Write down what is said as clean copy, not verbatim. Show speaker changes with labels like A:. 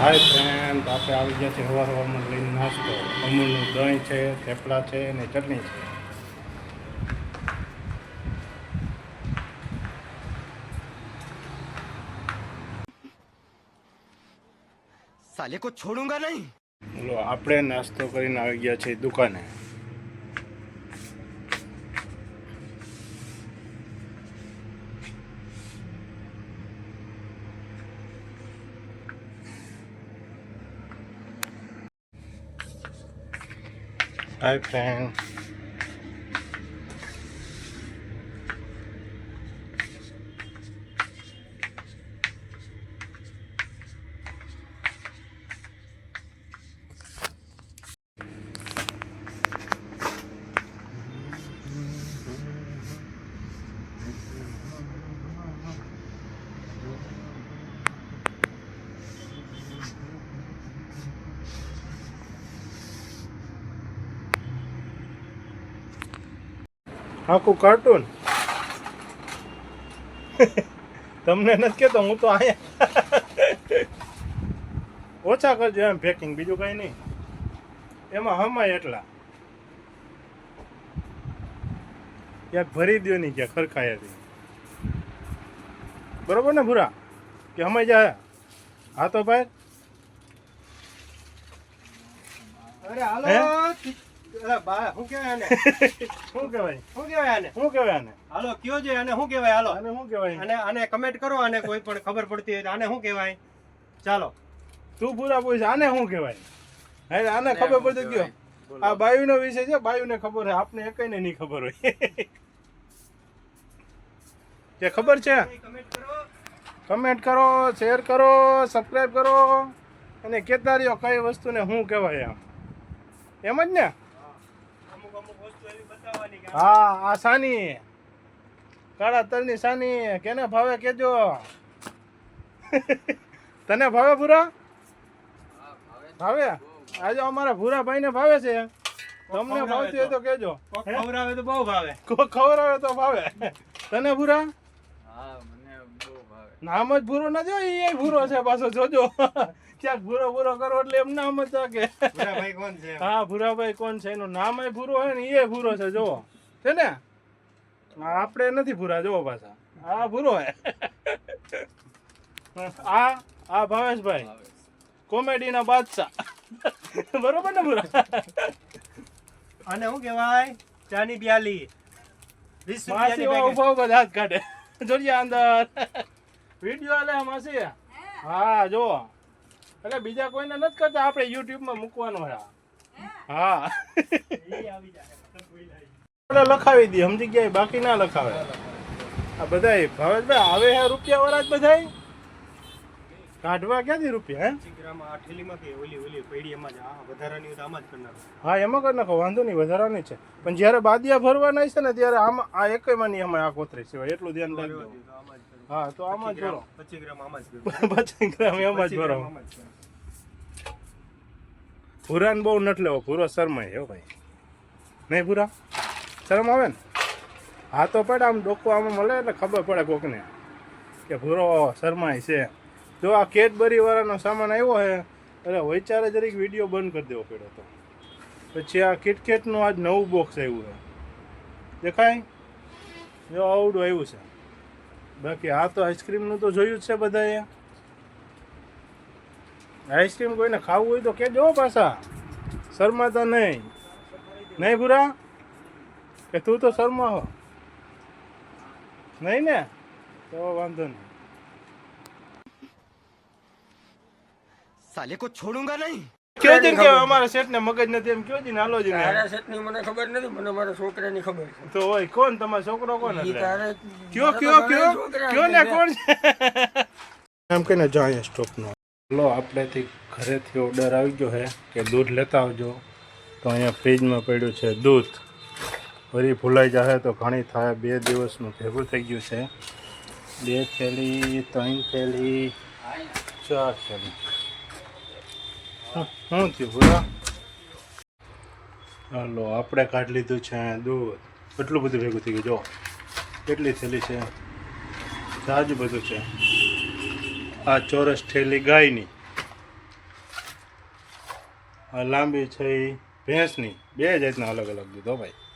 A: હાય friend, આપણે આવી ગયા છે સવારમાં લઈને નાસ્તો. અમૂલનું દહીં છે, થેપલા છે અને ચટણી છે.
B: साले को छोड़ूंगा नहीं.
A: બોલો, આપણે નાસ્તો કરીને આવી ગયા છે દુકાને. હાય ફ્રેન્ડ, આખું કાર્ટૂન તમને નથી કહેતો, હું તો અહીંયા ઓછા કરજો એમ પેકિંગ, બીજું કઈ નહીં. એમાં હમાય એટલા ક્યાંક ભરી દો નહીં, ક્યાં ખરખાયાથી. બરોબર ને ભૂરા, કે હમાઈ જાય? હા તો ભાઈ,
B: अरे हालो
A: હે?
B: अरे बा હું કહેવાય આને?
A: શું કહેવાય?
B: શું કહેવાય આને?
A: શું કહેવાય આને?
B: હાલો કયો છે આને શું કહેવાય? હાલો
A: આને શું કહેવાય?
B: આને આને કમેન્ટ કરો, આને કોઈ પણ ખબર પડતી હોય તો આને શું કહેવાય? ચાલો
A: તું પૂરા પૂછ, આને શું કહેવાય? હા, આને ખબર પડતી ગયો. આ બાયુનો વિષય છે, બાયુને ખબર હોય, આપને એકઈને નહીં ખબર હોય. કે ખબર છે?
B: કમેન્ટ કરો.
A: કમેન્ટ કરો, શેર કરો, સબસ્ક્રાઈબ કરો અને કહેતા રહ્યો કઈ વસ્તુને શું કહેવાય એમ જ ને.
B: અમુક અમુક વસ્તુ એવી બતાવવાની કે
A: હા, આ સાની કાળા તલની સાની કેને ભાવે કેજો. તને ભાવે ભૂરા? ભાવે? આજે અમારા ભૂરા ભાઈને ભાવે છે. તમને ભાવતી હોય તો કેજો.
B: કોક ખવડાવે તો બહુ ભાવે.
A: કોઈ ખબર આવે તો ભાવે. તને ભૂરા?
B: હા મને બહુ ભાવે.
A: નામ જ ભૂરો ના જો, એ ભૂરો છે પાછો, જોજો. ક્યાંક ભૂરો ભૂરો કરો એટલે એમ નામ જ ચાકે.
B: ભાઈ કોણ છે?
A: હા, ભૂરાભાઈ કોણ છે, એનું નામ એ ભૂરો હોય ને, એ ભૂરો છે, જોવો છે ને. આપણે નથી ભૂરા, જોવો પાછા. આ ભૂરો હે. આ ભાવેશભાઈ, કોમેડીના બાદશાહ. બરોબર ને ભૂરા?
B: આને શું કહેવાય? ચાની પ્યાલી. 20
A: માસી
B: રૂપિયાની
A: ઉભા ઉભા હાથ કાઢે. જોજે અંદર વિડીયો આલે માસી. હા જોવો, એટલે બીજા કોઈને નથી કરતા, આપણે યુટ્યુબમાં મૂકવાનો છે. હા, લખાવી દે, સમજી ગયા, બાકી ના લખાવે. આ બધાય ભાવેશભાઈ આવે હે રૂપિયા વાળા જ બધાય. કાઢવા ક્યાંથી રૂપિયા? હે
B: 25 ગ્રામ આ થેલીમાં કે ઓલી પૈડી એમાં જ આ વધારાની હોય તો આમાં જ કરી નાખો.
A: હા, એમાં કરી નાખો, વાંધો નહીં, વધારાની છે. પણ જ્યારે બાદિયા ભરવાના છે ને, ત્યારે આમાં આ એકમાં નહીં, આમાં આ કોતરે સિવાય એટલું ધ્યાન રાખજો.
B: આમાં જ કરો.
A: હા, તો આમાં જ ભરો.
B: 25 ગ્રામ આમાં જ કરો.
A: 25 ગ્રામ એમાં જ ભરો.
B: આમાં જ કરો.
A: ભૂરાને બહુ નથી લેવો, ભૂરો શરમાય હો ભાઈ. નહીં ભૂરા? શરમ આવે ને? હા તો પડે, આમ ડોકો આમાં મળે એટલે ખબર પડે કોકને કે ભૂરો શરમાય છે. જો આ કેડબરી વાળાનો સામાન આવ્યો છે એટલે વૈચારે જરીક વિડીયો બંધ કરી દેવો પડ્યો હતો. પછી આ કિટકેટનું આજ નવું બોક્સ આવ્યું છે, દેખાય? જો આવડું આવ્યું છે. બાકી આ તો આઈસ્ક્રીમનું તો જોયું જ છે બધાએ. આઈસ્ક્રીમ કોઈને ખાવું હોય તો કહેજો પાછા, શરમાતા નહીં. નહીં ભૂરા? કે તું તો શરમા હો? નહીં ને, તો વાંધો નહીં.
B: साले को छोड़ूंगा नहीं.
A: કયો દિન કે અમારા શેઠ ને મગજ નથી એમ કયો દિન હાલો જ ને.
C: તારા સેટની મને ખબર નથી, મને મારા છોકરાની ખબર છે.
A: તો હોય કોણ તમારો છોકરો કોણ?
C: ઈ
A: એટલે
C: તારે
A: કયો કયો ને કોણ છે? એમ કહીને જો અહીંયા સ્ટોપનો લો, આપણેથી ઘરેથી ઓર્ડર આવી ગયો છે કે દૂધ લેતા આવજો. તો અહીંયા ફ્રીજમાં પડ્યું છે દૂધ. ફરી ભૂલાઈ જશે તો ઘણી થાય. 2 દિવસનું ભેગું થઈ ગયું છે. 2 થેલી, 3 થેલી, 4 થેલી. શું થયું ભૂરા? હાલો, આપણે કાઢી લીધું છે દૂધ. એટલું બધું ભેગું થઈ ગયું. જો કેટલી થેલી છે, તાજું બધું છે. આ ચોરસ થેલી ગાયની આ લાંબી છે એ ભેંસની બે જાતના અલગ અલગ દૂધ હો ભાઈ.